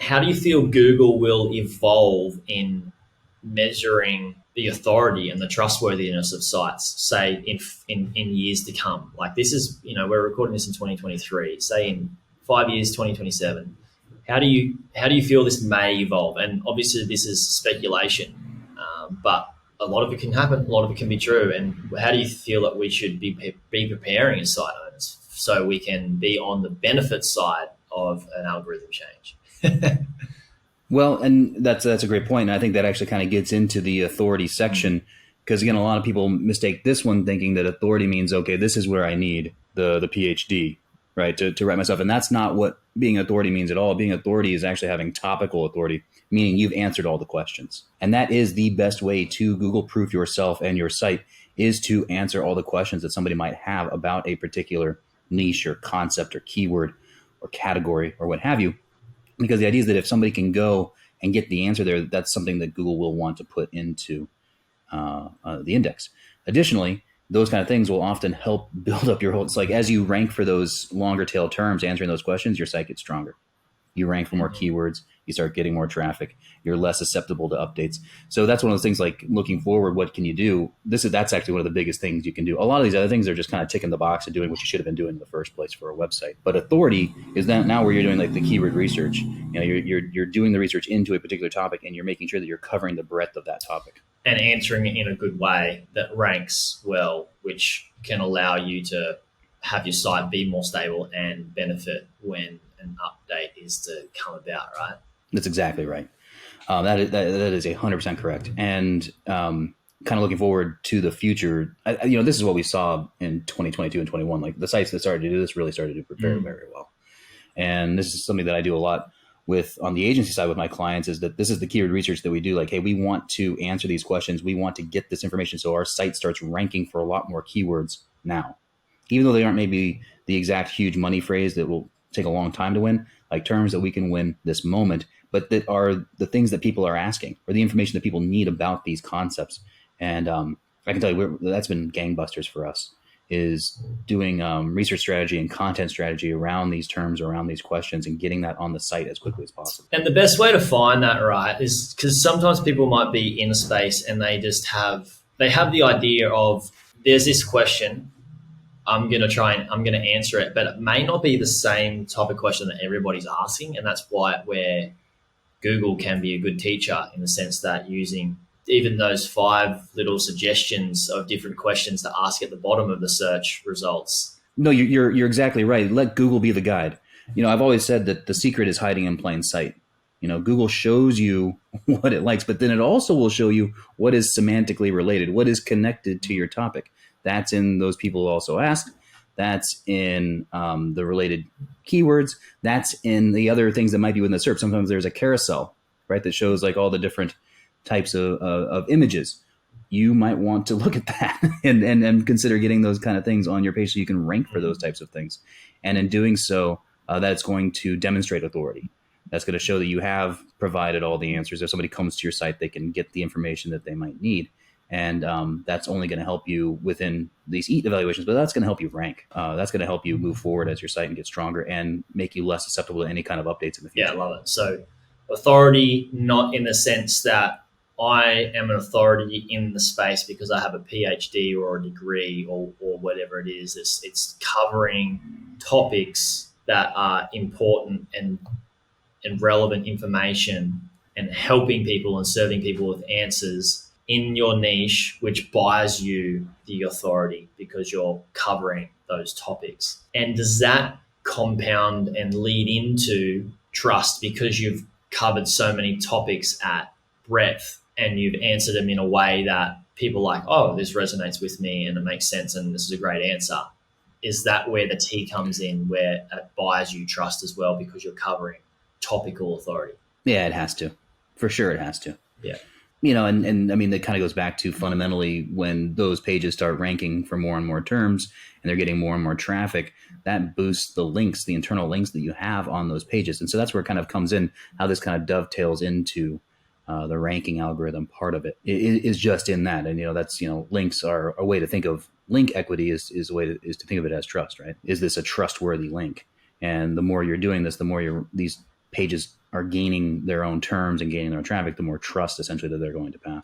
how do you feel Google will evolve in measuring the authority and the trustworthiness of sites, say in years to come? Like, this is, we're recording this in 2023. Say in 5 years, 2027. How do you feel this may evolve? And obviously, this is speculation, but a lot of it can happen. A lot of it can be true. And how do you feel that we should be preparing as site owners so we can be on the benefit side of an algorithm change? Well, and that's a great point. And I think that actually kind of gets into the authority section, because again, a lot of people mistake this one thinking that authority means, okay, this is where I need the PhD, right, to write myself. And that's not what being authority means at all. Being authority is actually having topical authority, meaning you've answered all the questions. And that is the best way to Google proof yourself and your site, is to answer all the questions that somebody might have about a particular niche or concept or keyword or category or what have you. Because the idea is that if somebody can go and get the answer there, that's something that Google will want to put into the index. Additionally, those kind of things will often help build up your whole. It's like as you rank for those longer tail terms, answering those questions, your site gets stronger. You rank for more keywords, you start getting more traffic, you're less susceptible to updates. So that's one of those things, like looking forward, what can you do? That's actually one of the biggest things you can do. A lot of these other things are just kind of ticking the box and doing what you should have been doing in the first place for a website. But authority is that now where you're doing like the keyword research. You're doing the research into a particular topic, and you're making sure that you're covering the breadth of that topic. And answering it in a good way that ranks well, which can allow you to have your site be more stable and benefit when an update is to come about, right? That's exactly right. That is 100% correct. And kind of looking forward to the future, this is what we saw in 2022 and 21. Like the sites that started to do this really started to do very, very well. And this is something that I do a lot with on the agency side with my clients, is that this is the keyword research that we do. Like, hey, we want to answer these questions. We want to get this information so our site starts ranking for a lot more keywords now, even though they aren't maybe the exact huge money phrase that will take a long time to win, like terms that we can win this moment, but that are the things that people are asking, or the information that people need about these concepts. And I can tell you that's been gangbusters for us, is doing research strategy and content strategy around these terms, around these questions, and getting that on the site as quickly as possible. And the best way to find that, right, is because sometimes people might be in a space and they just have the idea of, there's this question, I'm going to answer it, but it may not be the same type of question that everybody's asking. And that's where Google can be a good teacher, in the sense that using even those 5 little suggestions of different questions to ask at the bottom of the search results. No, you're exactly right. Let Google be the guide. I've always said that the secret is hiding in plain sight. Google shows you what it likes, but then it also will show you what is semantically related, what is connected to your topic. That's in those people who also asked. That's in the related keywords. That's in the other things that might be within the SERP. Sometimes there's a carousel, right, that shows like all the different types of images. You might want to look at that and consider getting those kind of things on your page so you can rank for those types of things. And in doing so, that's going to demonstrate authority. That's going to show that you have provided all the answers. If somebody comes to your site, they can get the information that they might need. And that's only going to help you within these EAT evaluations, but that's going to help you rank. That's going to help you move forward as your site and get stronger and make you less susceptible to any kind of updates in the future. Yeah, I love it. So authority, not in the sense that I am an authority in the space because I have a PhD or a degree or whatever it is. It's covering topics that are important and relevant information, and helping people and serving people with answers in your niche, which buys you the authority because you're covering those topics. And does that compound and lead into trust because you've covered so many topics at breadth and you've answered them in a way that people are like, oh, this resonates with me and it makes sense and this is a great answer? Is that where the T comes in, where it buys you trust as well because you're covering topical authority? Yeah, it has to. For sure it has to. Yeah. And I mean, that kind of goes back to fundamentally when those pages start ranking for more and more terms and they're getting more and more traffic, that boosts the links, the internal links that you have on those pages. And so that's where it kind of comes in, how this kind of dovetails into the ranking algorithm part of it is just in that. And, that's, links are a way to think of link equity is a way to think of it as trust, right? Is this a trustworthy link? And the more you're doing this, the more these pages are gaining their own terms and gaining their own traffic, the more trust essentially that they're going to pass.